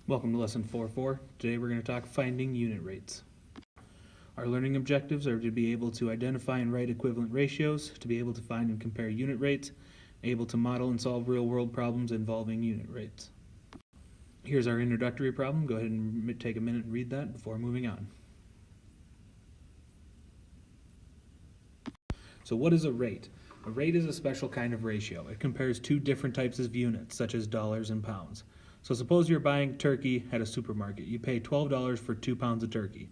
Welcome to lesson 4.4. Today we're going to talk finding unit rates. Our learning objectives are to be able to identify and write equivalent ratios, to be able to find and compare unit rates, able to model and solve real-world problems involving unit rates. Here's our introductory problem. Go ahead and take a minute and read that before moving on. So what is a rate? A rate is a special kind of ratio. It compares two different types of units, such as dollars and pounds. So suppose you're buying turkey at a supermarket. You pay $12 for 2 pounds of turkey.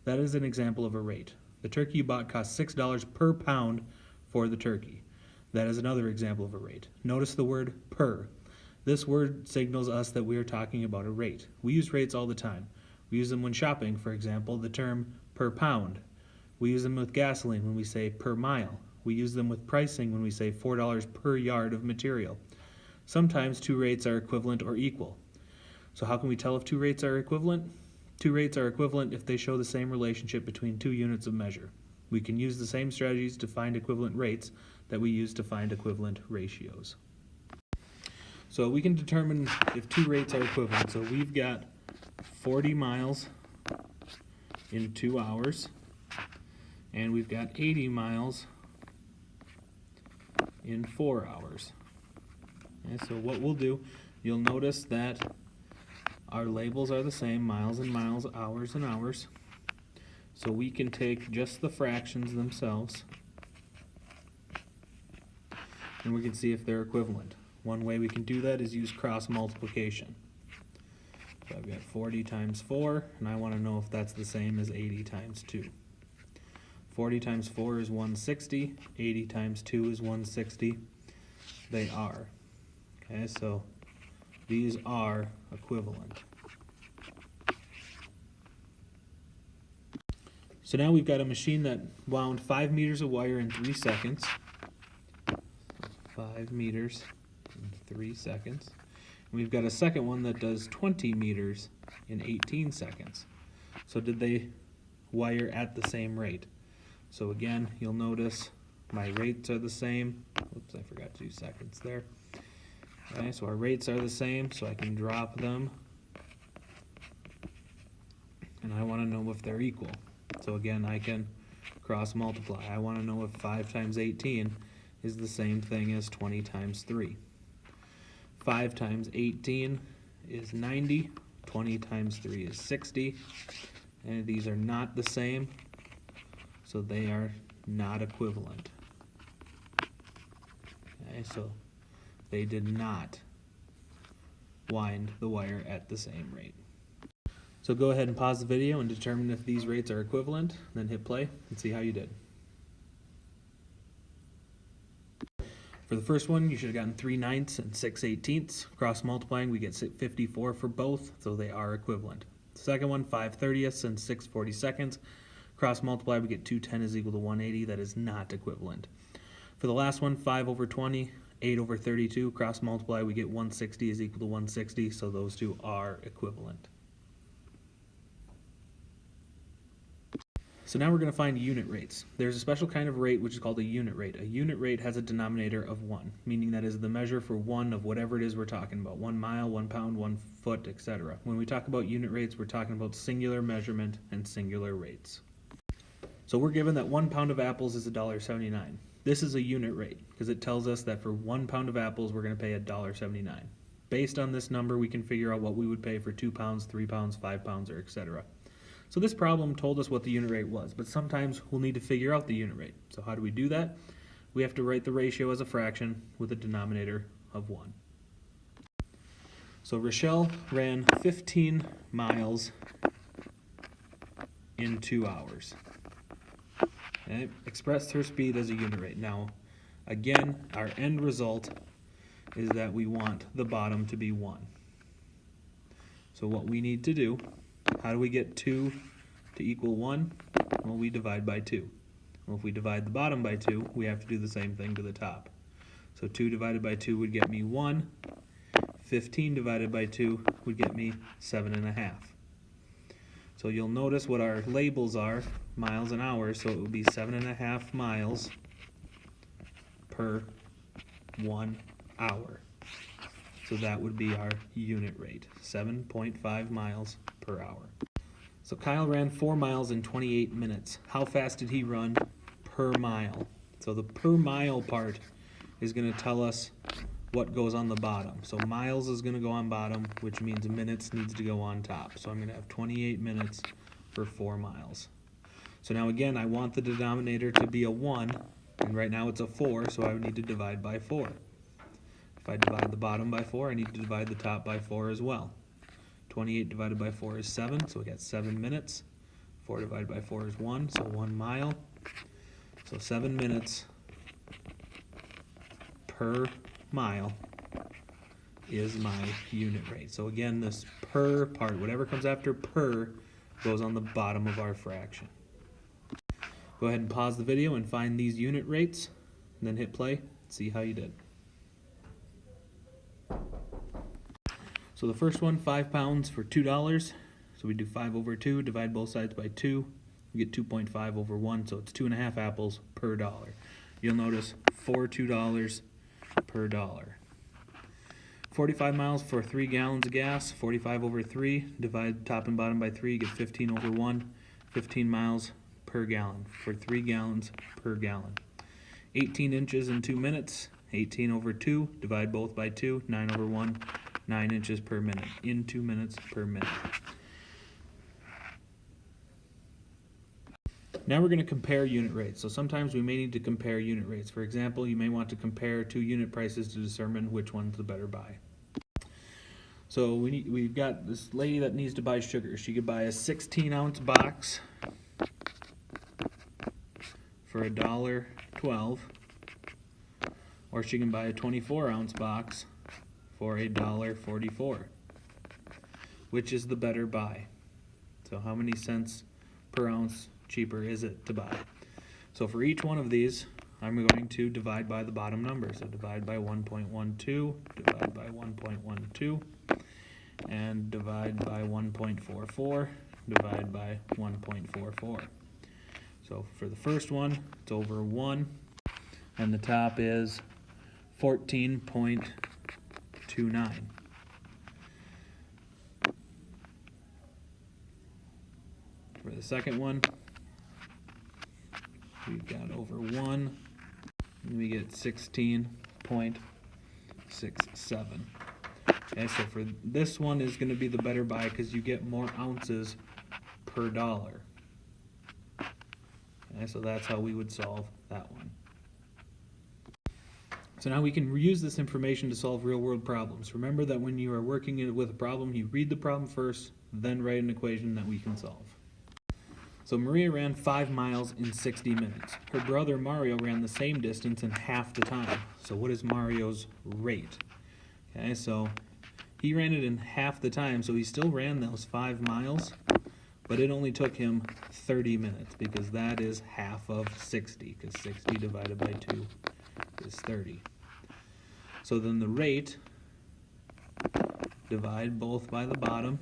That is an example of a rate. The turkey you bought cost $6 per pound for the turkey. That is another example of a rate. Notice the word per. This word signals us that we are talking about a rate. We use rates all the time. We use them when shopping, for example, the term per pound. We use them with gasoline when we say per mile. We use them with pricing when we say $4 per yard of material. Sometimes two rates are equivalent or equal. So how can we tell if two rates are equivalent? Two rates are equivalent if they show the same relationship between two units of measure. We can use the same strategies to find equivalent rates that we use to find equivalent ratios. So we can determine if two rates are equivalent. So we've got 40 miles in 2 hours, and we've got 80 miles in 4 hours. And so what we'll do, you'll notice that our labels are the same, miles and miles, hours and hours. So we can take just the fractions themselves and we can see if they're equivalent. One way we can do that is use cross multiplication. So I've got 40 times 4, and I want to know if that's the same as 80 times 2. 40 times 4 is 160, 80 times 2 is 160. They are. Okay, so these are equivalent. So now we've got a machine that wound 5 meters of wire in 3 seconds. 5 meters in 3 seconds. And we've got a second one that does 20 meters in 18 seconds. So did they wire at the same rate? So again, you'll notice my rates are the same. Oops, I forgot to do seconds there. Okay, so our rates are the same, so I can drop them. And I want to know if they're equal. So again, I can cross multiply. I want to know if 5 times 18 is the same thing as 20 times 3. 5 times 18 is 90. 20 times 3 is 60. And these are not the same, so they are not equivalent. Okay, so they did not wind the wire at the same rate. So go ahead and pause the video and determine if these rates are equivalent, then hit play and see how you did. For the first one, you should have gotten 3/9 and 6/18. Cross multiplying, we get 54 for both, so they are equivalent. The second one, 5/30 and 6/42. Cross multiply, we get 210 is equal to 180. That is not equivalent. For the last one, 5/20, 8/32. Cross multiply, we get 160 is equal to 160, so those two are equivalent. So now we're going to find unit rates. There's a special kind of rate which is called a unit rate. A unit rate has a denominator of 1, meaning that is the measure for one of whatever it is we're talking about. 1 mile, 1 pound, 1 foot, etc. When we talk about unit rates, we're talking about singular measurement and singular rates. So we're given that 1 pound of apples is $1.79. This is a unit rate because it tells us that for 1 pound of apples we're going to pay $1.79. Based on this number, we can figure out what we would pay for 2 pounds, 3 pounds, 5 pounds, or etc. So this problem told us what the unit rate was, but sometimes we'll need to figure out the unit rate. So how do we do that? We have to write the ratio as a fraction with a denominator of 1. So Rochelle ran 15 miles in 2 hours. Okay? Expressed her speed as a unit rate. Now, again, our end result is that we want the bottom to be 1. So what we need to do, how do we get 2 to equal 1? Well, we divide by 2. Well, if we divide the bottom by 2, we have to do the same thing to the top. So 2 divided by 2 would get me 1. 15 divided by 2 would get me 7.5. So you'll notice what our labels are, miles and hours, so it would be 7.5 miles per 1 hour. So that would be our unit rate, 7.5 miles per hour. So Kyle ran 4 miles in 28 minutes. How fast did he run per mile? So the per mile part is going to tell us what goes on the bottom. So miles is going to go on bottom, which means minutes needs to go on top. So I'm going to have 28 minutes for 4 miles. So now again, I want the denominator to be a 1, and right now it's a 4, so I would need to divide by 4. If I divide the bottom by 4, I need to divide the top by 4 as well. 28 divided by 4 is 7, so we got 7 minutes. 4 divided by 4 is 1, so 1 mile. So 7 minutes per mile is my unit rate. So again, this per part, whatever comes after per, goes on the bottom of our fraction. Go ahead and pause the video and find these unit rates, and then hit play, see how you did. So the first one, 5 pounds for $2. So we do 5 over 2, divide both sides by 2. We get 2.5 over 1, so it's 2.5 apples per dollar. You'll notice for $2 per dollar. 45 miles for 3 gallons of gas, 45 over 3, divide top and bottom by 3, you get 15 over 1, 15 miles per gallon for 3 gallons per gallon. 18 inches in 2 minutes, 18 over 2, divide both by 2, 9 over 1, 9 inches per minute, in 2 minutes per minute. Now we're going to compare unit rates. So sometimes we may need to compare unit rates. For example, you may want to compare 2 unit prices to determine which one's the better buy. So we've got this lady that needs to buy sugar. She could buy a 16-ounce box for $1.12, or she can buy a 24-ounce box for $1.44. Which is the better buy? So how many cents per ounce cheaper is it to buy? So for each one of these, I'm going to divide by the bottom number. So divide by 1.12, divide by 1.12, and divide by 1.44, divide by 1.44. So for the first one, it's over 1, and the top is 14.29. For the second one, we've got over 1, and we get 16.67. Okay, so for this one is going to be the better buy because you get more ounces per dollar. Okay, so that's how we would solve that one. So now we can reuse this information to solve real-world problems. Remember that when you are working with a problem, you read the problem first, then write an equation that we can solve. So Maria ran 5 miles in 60 minutes. Her brother Mario ran the same distance in half the time. So what is Mario's rate? Okay, so he ran it in half the time, so he still ran those 5 miles, but it only took him 30 minutes because that is half of 60, because 60 divided by 2 is 30. So then the rate, divide both by the bottom,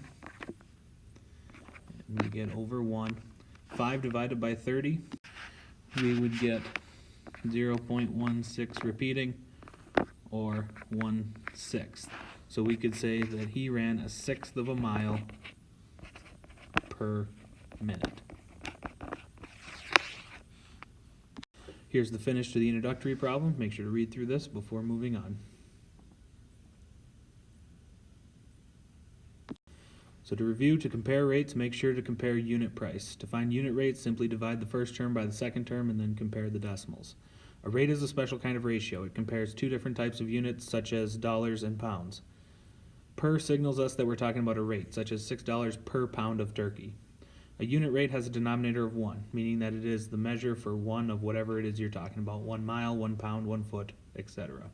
and we get over 1. 5 divided by 30, we would get 0.16 repeating, or 1/6. So we could say that he ran 1/6 of a mile per minute. Here's the finish to the introductory problem. Make sure to read through this before moving on. So to review, to compare rates, make sure to compare unit price. To find unit rates, simply divide the first term by the second term and then compare the decimals. A rate is a special kind of ratio. It compares 2 different types of units, such as dollars and pounds. Per signals us that we're talking about a rate, such as $6 per pound of turkey. A unit rate has a denominator of 1, meaning that it is the measure for 1 of whatever it is you're talking about, 1 mile, 1 pound, 1 foot, etc.